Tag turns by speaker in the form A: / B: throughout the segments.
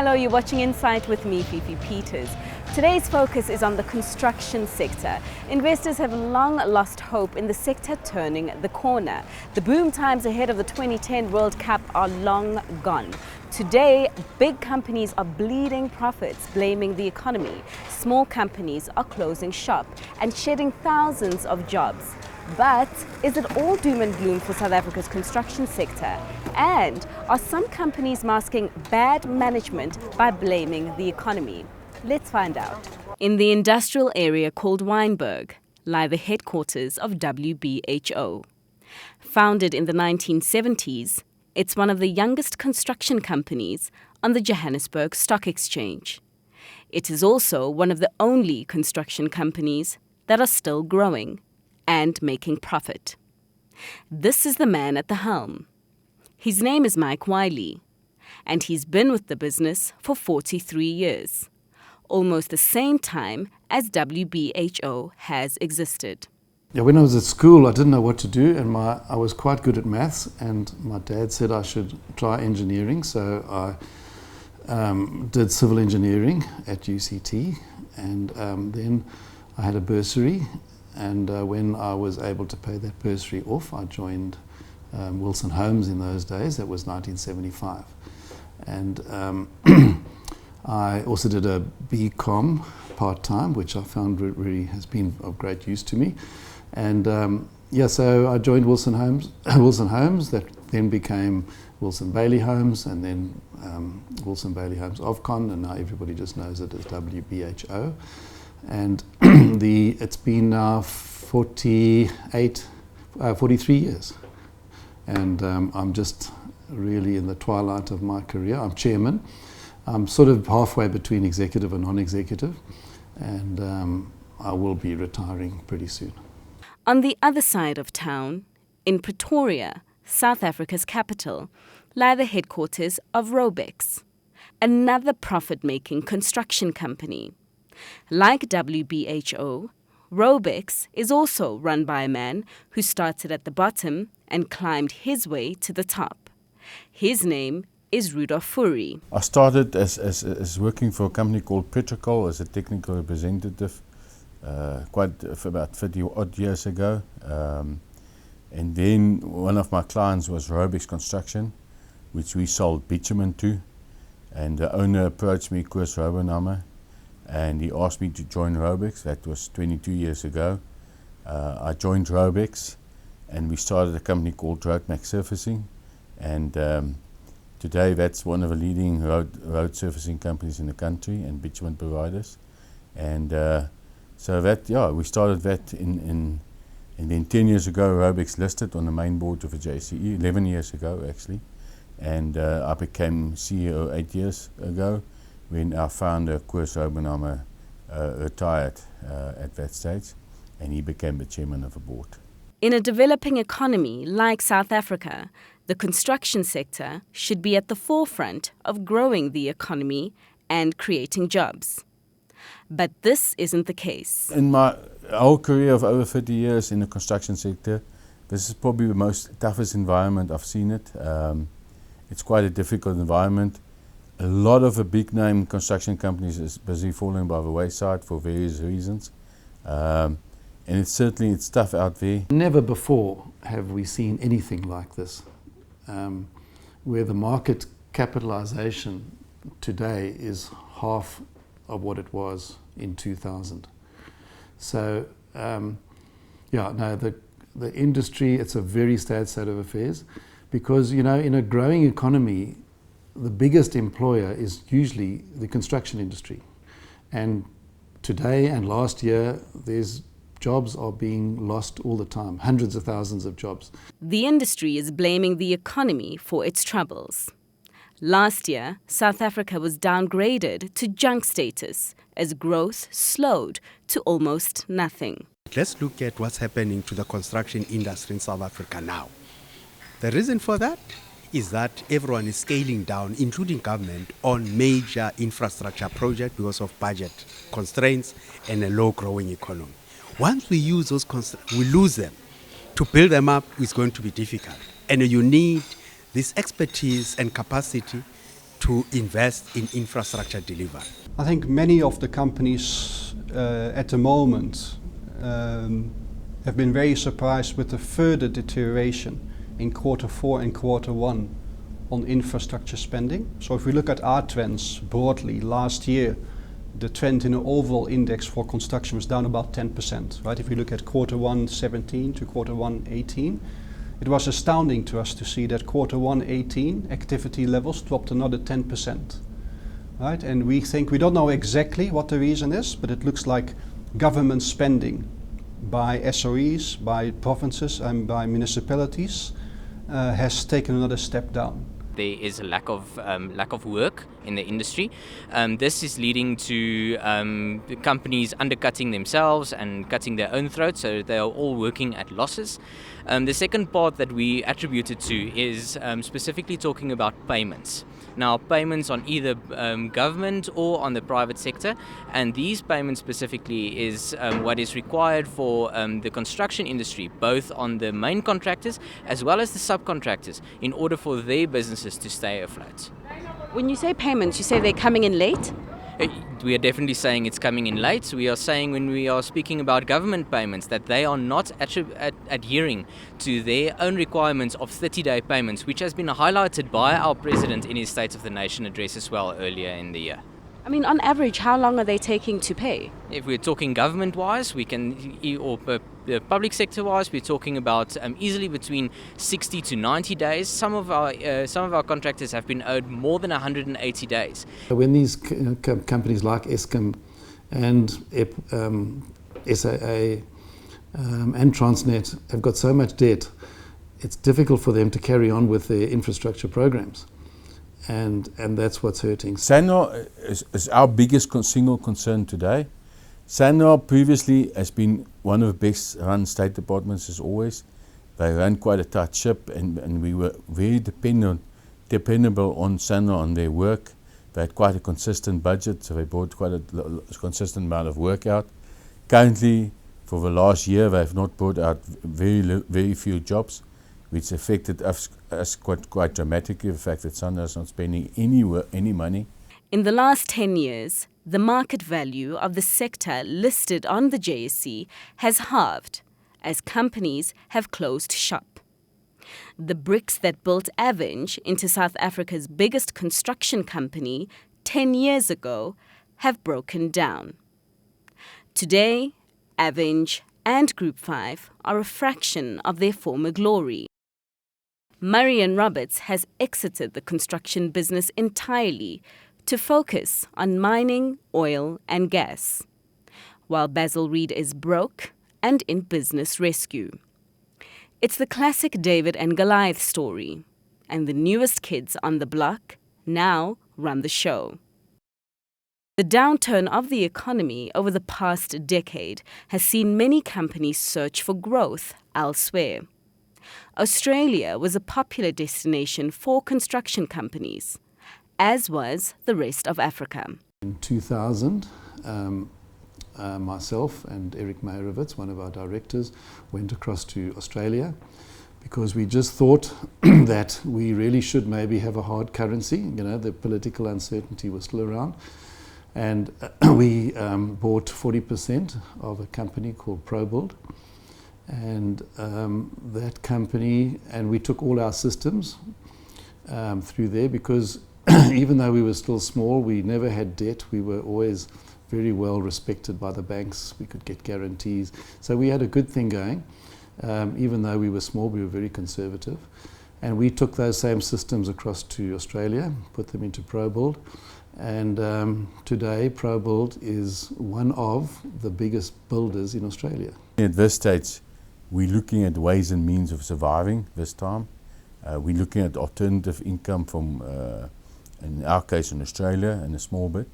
A: Hello, you're watching Insight with me, Fifi Peters. Today's focus is on the construction sector. Investors have long lost hope in the sector turning the corner. The boom times ahead of the 2010 World Cup are long gone. Today, big companies are bleeding profits, blaming the economy. Small companies are closing shop and shedding thousands of jobs. But is it all doom and gloom for South Africa's construction sector? And are some companies masking bad management by blaming the economy? Let's find out. In the industrial area called Wynberg lie the headquarters of WBHO. Founded in the 1970s, it's one of the youngest construction companies on the Johannesburg Stock Exchange. It is also one of the only construction companies that are still growing and making profit. This is the man at the helm. His name is Mike Wiley, and he's been with the business for 43 years, almost the same time as WBHO has existed.
B: Yeah, when I was at school, I didn't know what to do, and I was quite good at maths, and my dad said I should try engineering, so I did civil engineering at UCT, and then I had a bursary, and when I was able to pay that bursary off, I joined Wilson Homes in those days. That was 1975, and I also did a BCom part-time, which I found really has been of great use to me. And so I joined Wilson Homes, that then became Wilson Bailey Homes, and then Wilson Bailey Homes Ofcon, and now everybody just knows it as WBHO. And it's been now 43 years. And I'm just really in the twilight of my career. I'm chairman. I'm sort of halfway between executive and non-executive, and I will be retiring pretty soon.
A: On the other side of town, in Pretoria, South Africa's capital, lie the headquarters of Robex, another profit-making construction company. Like WBHO, Robex is also run by a man who started at the bottom and climbed his way to the top. His name is Rudolf Fourie.
C: I started as working for a company called Petrocol as a technical representative for about 30 odd years ago. And then one of my clients was Robex Construction, which we sold bitumen to. And the owner approached me, Koos Robenhammer, and he asked me to join Robex. That was 22 years ago. I joined Robex, and we started a company called Roadmax Surfacing. And today that's one of the leading road surfacing companies in the country and bitumen providers. And we started that and then 10 years ago Robex listed on the main board of the JSE, 11 years ago actually. And I became CEO 8 years ago when our founder, Koos Robenhammer, retired at that stage, and he became the chairman of the board.
A: In a developing economy like South Africa, the construction sector should be at the forefront of growing the economy and creating jobs. But this isn't the case.
C: In my whole career of over 30 years in the construction sector, this is probably the most toughest environment I've seen it. It's quite a difficult environment. A lot of the big name construction companies is busy falling by the wayside for various reasons. And it's tough out there.
B: Never before have we seen anything like this, where the market capitalization today is half of what it was in 2000. So, the industry, it's a very sad state of affairs, because, in a growing economy, the biggest employer is usually the construction industry. And today and last year, jobs are being lost all the time, hundreds of thousands of jobs.
A: The industry is blaming the economy for its troubles. Last year, South Africa was downgraded to junk status as growth slowed to almost nothing.
D: Let's look at what's happening to the construction industry in South Africa now. The reason for that is that everyone is scaling down, including government, on major infrastructure projects because of budget constraints and a low growing economy. Once we use those we lose them. To build them up is going to be difficult. And you need this expertise and capacity to invest in infrastructure delivery?
E: I think many of the companies at the moment have been very surprised with the further deterioration in Q4 and Q1 on infrastructure spending. So if we look at our trends broadly, last year the trend in the overall index for construction was down about 10%, right? If we look at Q1 17 to Q1 18, it was astounding to us to see that Q1 18 activity levels dropped another 10%, right? And we don't know exactly what the reason is, but it looks like government spending by SOEs, by provinces and by municipalities has taken another step down.
F: There is a lack of work in the industry. This is leading to the companies undercutting themselves and cutting their own throats, so they are all working at losses. The second part that we attributed to is specifically talking about payments. Now, payments on either government or on the private sector, and these payments specifically is what is required for the construction industry, both on the main contractors as well as the subcontractors, in order for their businesses to stay afloat.
A: When you say payments, you say they're coming in late?
F: We are definitely saying it's coming in late. We are saying when we are speaking about government payments that they are not adhering to their own requirements of 30-day payments, which has been highlighted by our President in his State of the Nation address as well earlier in the year.
A: I mean, on average, how long are they taking to pay?
F: If we're talking government-wise, or public sector-wise, we're talking about easily between 60 to 90 days. Some of our contractors have been owed more than 180 days.
B: When these companies like Eskom and SAA and Transnet have got so much debt, it's difficult for them to carry on with their infrastructure programs. And that's what's hurting.
C: SANRAL is our biggest single concern today. SANRAL previously has been one of the best run state departments as always. They ran quite a tight ship and we were very dependable on SANRAL on their work. They had quite a consistent budget, so they brought quite a consistent amount of work out. Currently, for the last year, they have not brought out very few jobs, which affected us quite dramatically, the fact that SANRAL is not spending any money.
A: In the last 10 years, the market value of the sector listed on the JSE has halved as companies have closed shop. The bricks that built Avinge into South Africa's biggest construction company 10 years ago have broken down. Today, Avinge and Group 5 are a fraction of their former glory. Marian Roberts has exited the construction business entirely to focus on mining, oil and gas, while Basil Reid is broke and in business rescue. It's the classic David and Goliath story, and the newest kids on the block now run the show. The downturn of the economy over the past decade has seen many companies search for growth elsewhere. Australia was a popular destination for construction companies, as was the rest of Africa.
B: In 2000, myself and Eric Meyerowitz, one of our directors, went across to Australia because we just thought that we really should maybe have a hard currency. You know, the political uncertainty was still around. And we bought 40% of a company called ProBuild. And that company, and we took all our systems through there because even though we were still small, we never had debt. We were always very well respected by the banks. We could get guarantees. So we had a good thing going. Even though we were small, we were very conservative. And we took those same systems across to Australia, put them into ProBuild. And today, ProBuild is one of the biggest builders in Australia.
C: At this stage, we're looking at ways and means of surviving this time. We're looking at alternative income from, in our case, in Australia and a small bit.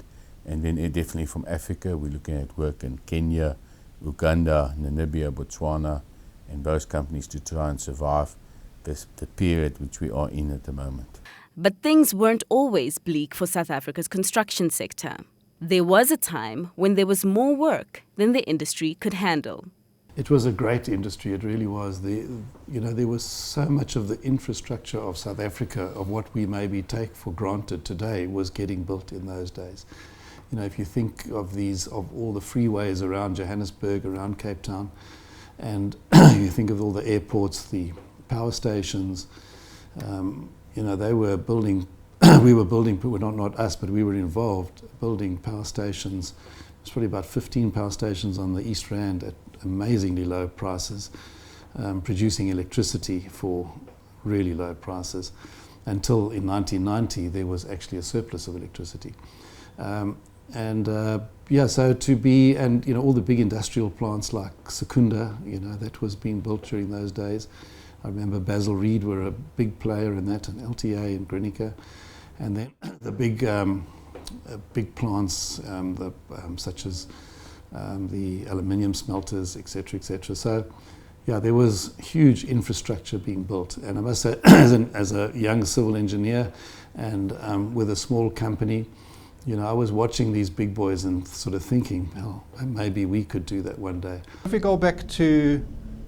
C: And then definitely from Africa, we're looking at work in Kenya, Uganda, Namibia, Botswana, and those companies to try and survive the period which we are in at the moment.
A: But things weren't always bleak for South Africa's construction sector. There was a time when there was more work than the industry could handle.
B: It was a great industry, it really was. There was so much of the infrastructure of South Africa, of what we maybe take for granted today, was getting built in those days. If you think of all the freeways around Johannesburg, around Cape Town, and you think of all the airports, the power stations, they were building, we were building, well, not us, but we were involved building power stations. There's probably about 15 power stations on the East Rand at amazingly low prices, producing electricity for really low prices, until in 1990 there was actually a surplus of electricity. So all the big industrial plants like Secunda, that was being built during those days. I remember Basil Reed were a big player in that, and LTA and Grenica, and then the big plants such as the aluminium smelters, etc., etc. So, there was huge infrastructure being built. And I must say, as a young civil engineer and with a small company, I was watching these big boys and sort of thinking, well, maybe we could do that one day.
E: If we go back to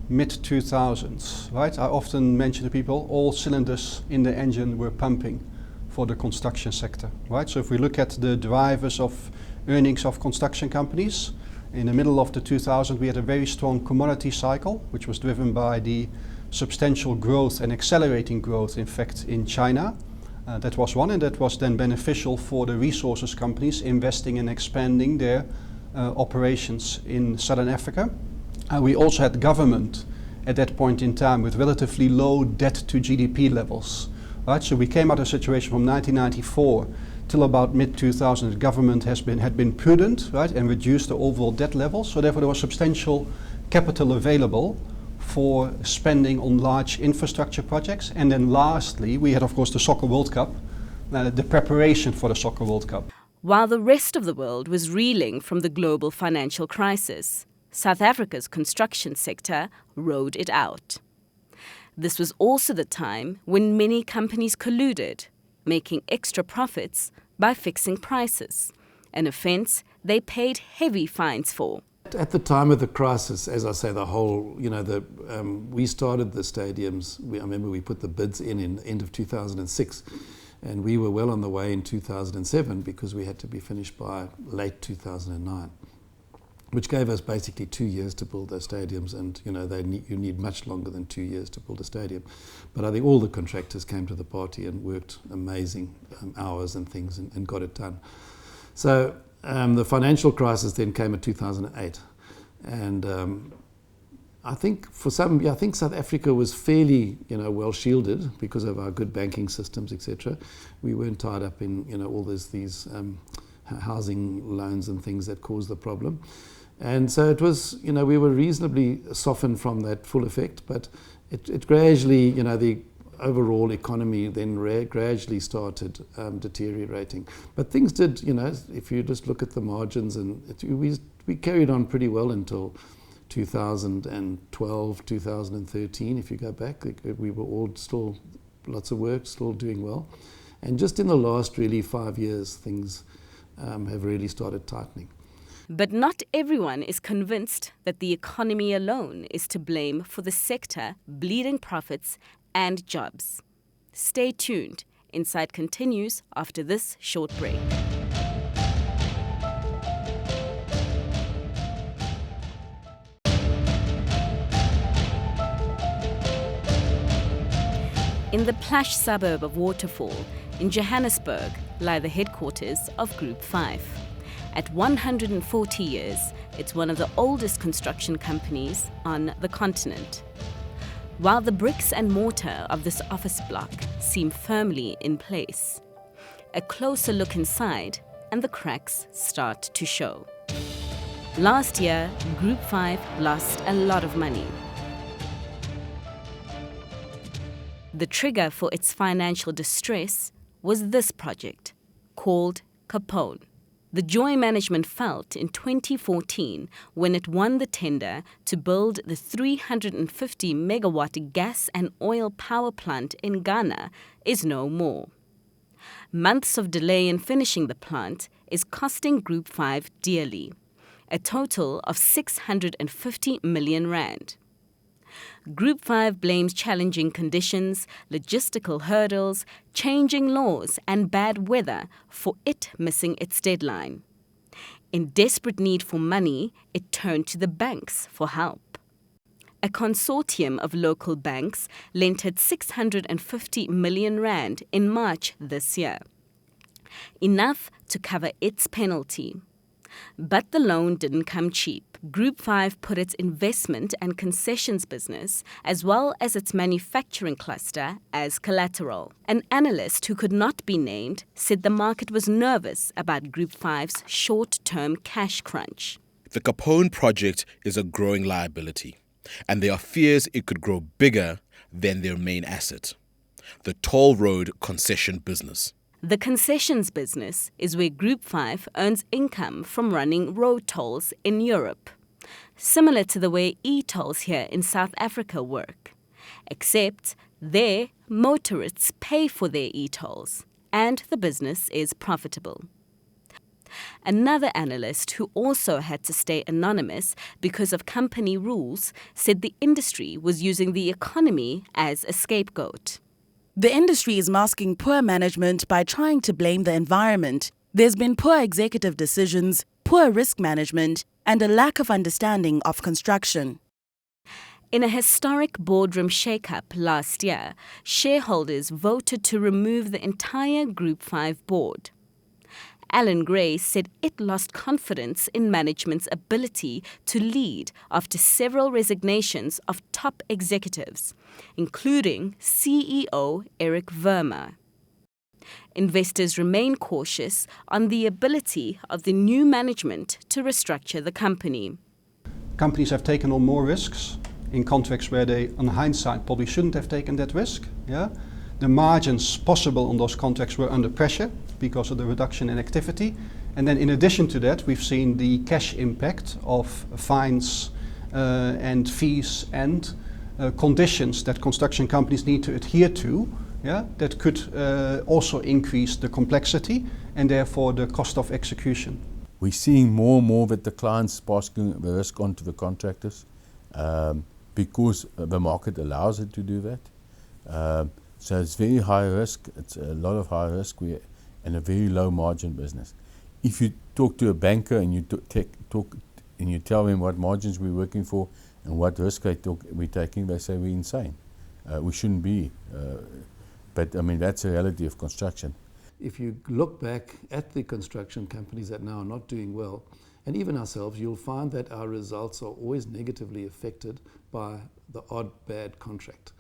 E: mid-2000s, right, I often mention to people all cylinders in the engine were pumping for the construction sector, right? So if we look at the drivers of earnings of construction companies, in the middle of the 2000s we had a very strong commodity cycle, which was driven by the substantial growth and accelerating growth, in fact, in China. That was one, and that was then beneficial for the resources companies investing and expanding their operations in Southern Africa. We also had government at that point in time with relatively low debt to GDP levels. Right? So we came out of a situation from 1994 till about mid-2000, the government had been prudent, right, and reduced the overall debt level. So therefore there was substantial capital available for spending on large infrastructure projects. And then lastly, we had of course the Soccer World Cup, the preparation for the Soccer World Cup.
A: While the rest of the world was reeling from the global financial crisis, South Africa's construction sector rode it out. This was also the time when many companies colluded, making extra profits by fixing prices, an offence they paid heavy fines for.
B: At the time of the crisis, as I say, we started the stadiums. I remember we put the bids in end of 2006, and we were well on the way in 2007 because we had to be finished by late 2009, which gave us basically 2 years to build those stadiums. And you need much longer than 2 years to build a stadium. But I think all the contractors came to the party and worked amazing hours and things and got it done. So the financial crisis then came in 2008, and I think South Africa was fairly well shielded because of our good banking systems, etc. We weren't tied up in all these housing loans and things that caused the problem, and so it was we were reasonably softened from that full effect, but it gradually the overall economy then gradually started deteriorating. But things did, if you just look at the margins, and we carried on pretty well until 2012, 2013. If you go back, we were all still lots of work, still doing well. And just in the last really 5 years, things have really started tightening.
A: But not everyone is convinced that the economy alone is to blame for the sector bleeding profits and jobs. Stay tuned. Insight continues after this short break. In the plush suburb of Waterfall, in Johannesburg, lie the headquarters of Group 5. At 140 years, it's one of the oldest construction companies on the continent. While the bricks and mortar of this office block seem firmly in place, a closer look inside and the cracks start to show. Last year, Group 5 lost a lot of money. The trigger for its financial distress was this project, called Capone. The joy management felt in 2014 when it won the tender to build the 350 megawatt gas and oil power plant in Ghana is no more. Months of delay in finishing the plant is costing Group 5 dearly. a total of 650 million rand. Group 5 blames challenging conditions, logistical hurdles, changing laws and bad weather for it missing its deadline. In desperate need for money, it turned to the banks for help. A consortium of local banks lent it 650 million rand in March this year, enough to cover its penalty. But the loan didn't come cheap. Group 5 put its investment and concessions business, as well as its manufacturing cluster, as collateral. An analyst who could not be named said the market was nervous about Group 5's short-term cash crunch.
G: The Capone project is a growing liability, and there are fears it could grow bigger than their main asset, the toll road concession business.
A: The concessions business is where Group 5 earns income from running road tolls in Europe, similar to the way e-tolls here in South Africa work. Except there, motorists pay for their e-tolls, and the business is profitable. Another analyst who also had to stay anonymous because of company rules said the industry was using the economy as a scapegoat.
H: The industry is masking poor management by trying to blame the environment. There's been poor executive decisions, poor risk management, and a lack of understanding of construction.
A: In a historic boardroom shake-up last year, shareholders voted to remove the entire Group 5 board. Alan Gray said it lost confidence in management's ability to lead after several resignations of top executives, including CEO Eric Verma. Investors remain cautious on the ability of the new management to restructure the company.
E: Companies have taken on more risks in contracts where they, on hindsight, probably shouldn't have taken that risk. Yeah? The margins possible on those contracts were under pressure because of the reduction in activity. And then in addition to that, we've seen the cash impact of fines and fees and conditions that construction companies need to adhere to, that could also increase the complexity and therefore the cost of execution.
C: We're seeing more and more that the clients passing the risk on to the contractors because the market allows it to do that. So it's very high risk, it's a lot of high risk and a very low margin business. If you talk to a banker and you talk and you tell them what margins we're working for and what risk we're taking, they say we're insane. We shouldn't be. But I mean, that's a reality of construction.
B: If you look back at the construction companies that now are not doing well, and even ourselves, you'll find that our results are always negatively affected by the odd bad contract.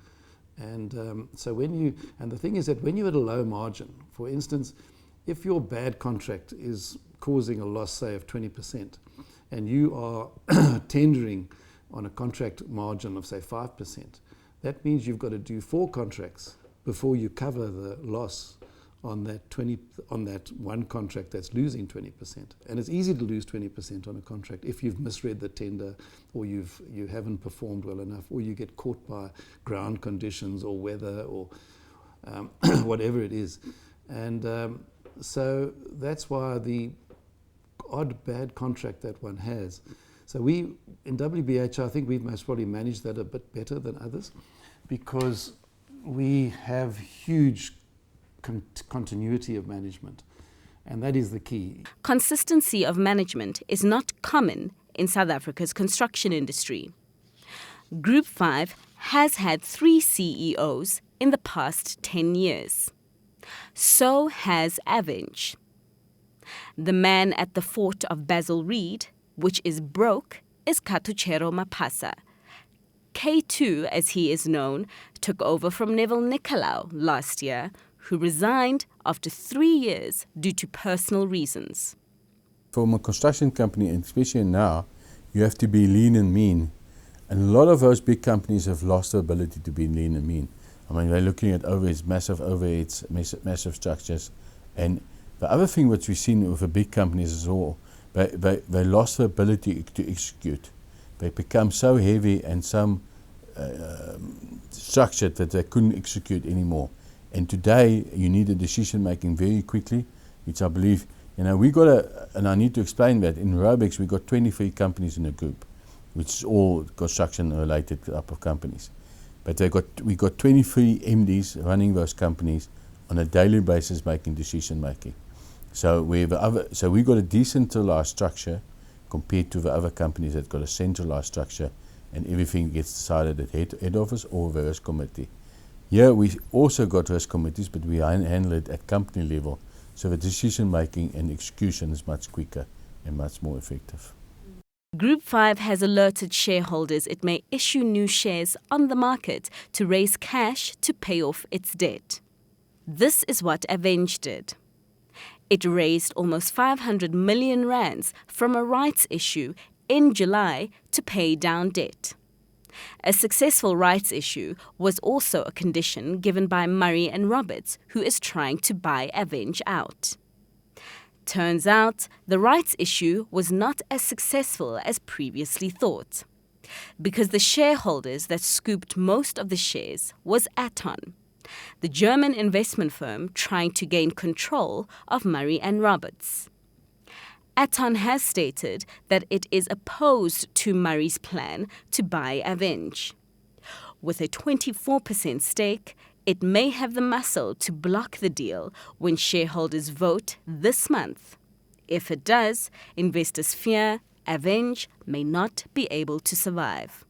B: And and the thing is that when you're at a low margin, for instance, if your bad contract is causing a loss, say, of 20%, and you are tendering on a contract margin of, say, 5%, that means you've got to do 4 contracts before you cover the loss on that one contract that's losing 20%. And it's easy to lose 20% on a contract if you've misread the tender, or you haven't performed well enough, or you get caught by ground conditions or weather or whatever it is. And so that's why the odd bad contract that one has. So we, in WBH, I think we've most probably managed that a bit better than others because we have huge continuity of management, and that is the key.
A: Consistency of management is not common in South Africa's construction industry. Group 5 has had 3 CEOs in the past 10 years. So has Avinch. The man at the fort of Basil Reed, which is broke, is Katuchero Mapasa. K2, as he is known, took over from Neville Nicolau last year, who resigned after 3 years due to personal reasons.
C: From a construction company, and especially now, you have to be lean and mean. And a lot of those big companies have lost the ability to be lean and mean. I mean, they're looking at massive overheads, massive structures. And the other thing which we've seen with the big companies as well, they lost the ability to execute. They become so heavy and so structured that they couldn't execute anymore. And today, you need a decision making very quickly, which I believe You know, we got and I need to explain that, in Robex we got 23 companies in the group, which is all construction related type of companies. But we got 23 MDs running those companies on a daily basis, making decision making. So we got a decentralized structure compared to the other companies that got a centralized structure, and everything gets decided at head office or the risk committee. Here we also got risk committees, but we handle it at company level, so the decision making and execution is much quicker and much more effective.
A: Group 5 has alerted shareholders it may issue new shares on the market to raise cash to pay off its debt. This is what Avenge did. It raised almost 500 million rands from a rights issue in July to pay down debt. A successful rights issue was also a condition given by Murray and Roberts, who is trying to buy Avenge out. Turns out the rights issue was not as successful as previously thought, because the shareholders that scooped most of the shares was Aton, the German investment firm trying to gain control of Murray and Roberts. Aton has stated that it is opposed to Murray's plan to buy Avenge. With a 24% stake, it may have the muscle to block the deal when shareholders vote this month. If it does, investors fear Avenge may not be able to survive.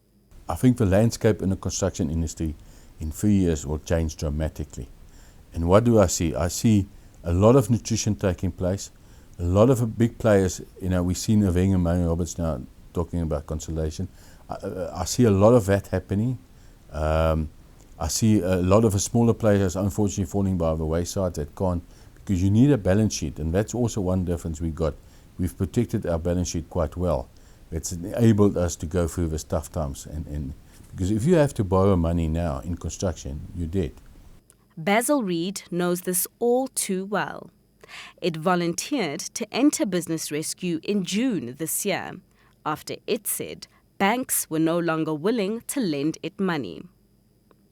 C: I think the landscape in the construction industry in 3 years will change dramatically. And what do I see? I see a lot of nutrition taking place, a lot of big players. You know, we've seen Avenge and Murray Roberts now talking about consolidation. I see a lot of that happening. I see a lot of the smaller players unfortunately falling by the wayside that can't, because you need a balance sheet, and that's also one difference we got. We've protected our balance sheet quite well. It's enabled us to go through the tough times, and because if you have to borrow money now in construction, you're dead.
A: Basil Reed knows this all too well. It volunteered to enter business rescue in June this year, after it said banks were no longer willing to lend it money.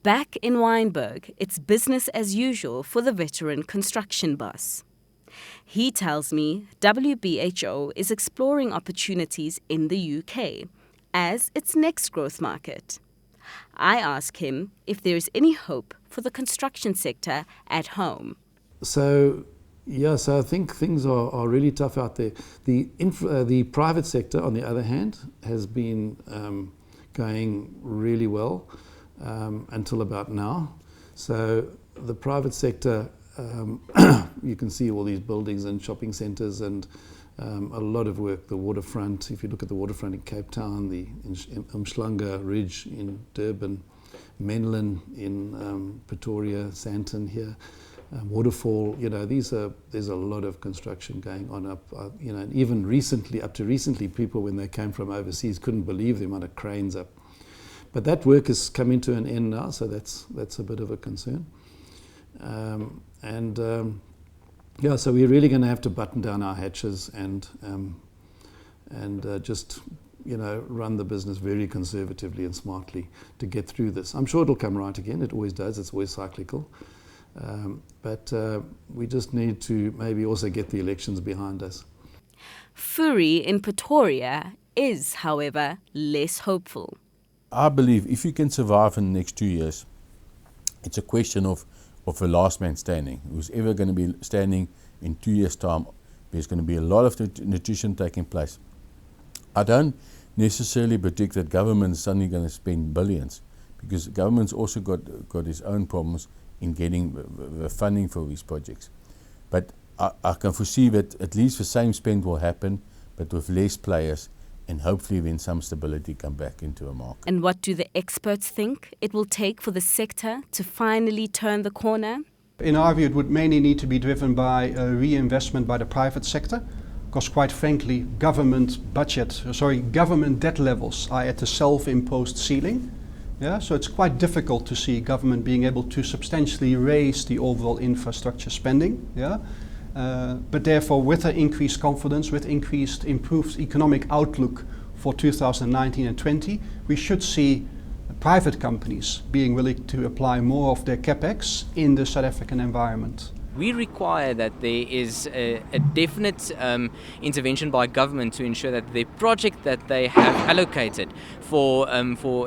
A: Back in Wynberg, it's business as usual for the veteran construction boss. He tells me WBHO is exploring opportunities in the UK as its next growth market. I ask him if there is any hope for the construction sector at home.
B: So I think things are really tough out there. The private sector, on the other hand, has been going really well until about now. So the private sector, you can see all these buildings and shopping centres and a lot of work. The waterfront, if you look at the waterfront in Cape Town, the Umhlanga Ridge in Durban, Menlyn in Pretoria, Sandton here, Waterfall, you know, there's a lot of construction going on up, you know, and even recently, up to recently, people when they came from overseas couldn't believe the amount of cranes up. But that work is coming to an end now, so that's a bit of a concern. So we're really going to have to button down our hatches and just, you know, run the business very conservatively and smartly to get through this. I'm sure it'll come right again. It always does. It's always cyclical. But we just need to maybe also get the elections behind us.
A: Furi in Pretoria is, however, less hopeful.
C: I believe if you can survive in the next 2 years, it's a question of the last man standing. Who's ever going to be standing in 2 years' time, there's going to be a lot of nutrition taking place. I don't necessarily predict that government's suddenly going to spend billions, because government's also got its own problems in getting the funding for these projects. But I can foresee that at least the same spend will happen, but with less players, and hopefully then some stability come back into a market.
A: And what do the experts think it will take for the sector to finally turn the corner?
E: In our view, it would mainly need to be driven by reinvestment by the private sector, because quite frankly, government debt levels are at a self-imposed ceiling. Yeah, so it's quite difficult to see government being able to substantially raise the overall infrastructure spending. Yeah. But therefore, with an increased confidence, with improved economic outlook for 2019 and 20, we should see private companies being willing to apply more of their capex in the South African environment.
F: We require that there is a definite intervention by government to ensure that the project that they have allocated for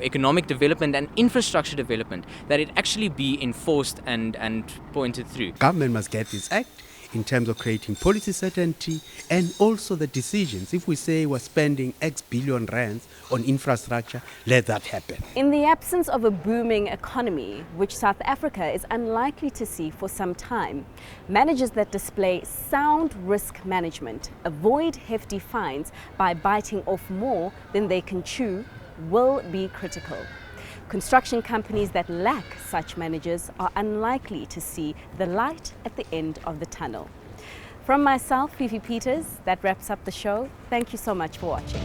F: economic development and infrastructure development, that it actually be enforced and pointed through.
D: Government must get this act in terms of creating policy certainty and also the decisions. If we say we're spending X billion rands on infrastructure, let that happen.
A: In the absence of a booming economy, which South Africa is unlikely to see for some time, managers that display sound risk management, avoid hefty fines by biting off more than they can chew, will be critical. Construction companies that lack such managers are unlikely to see the light at the end of the tunnel. From myself, Fifi Peters, that wraps up the show. Thank you so much for watching.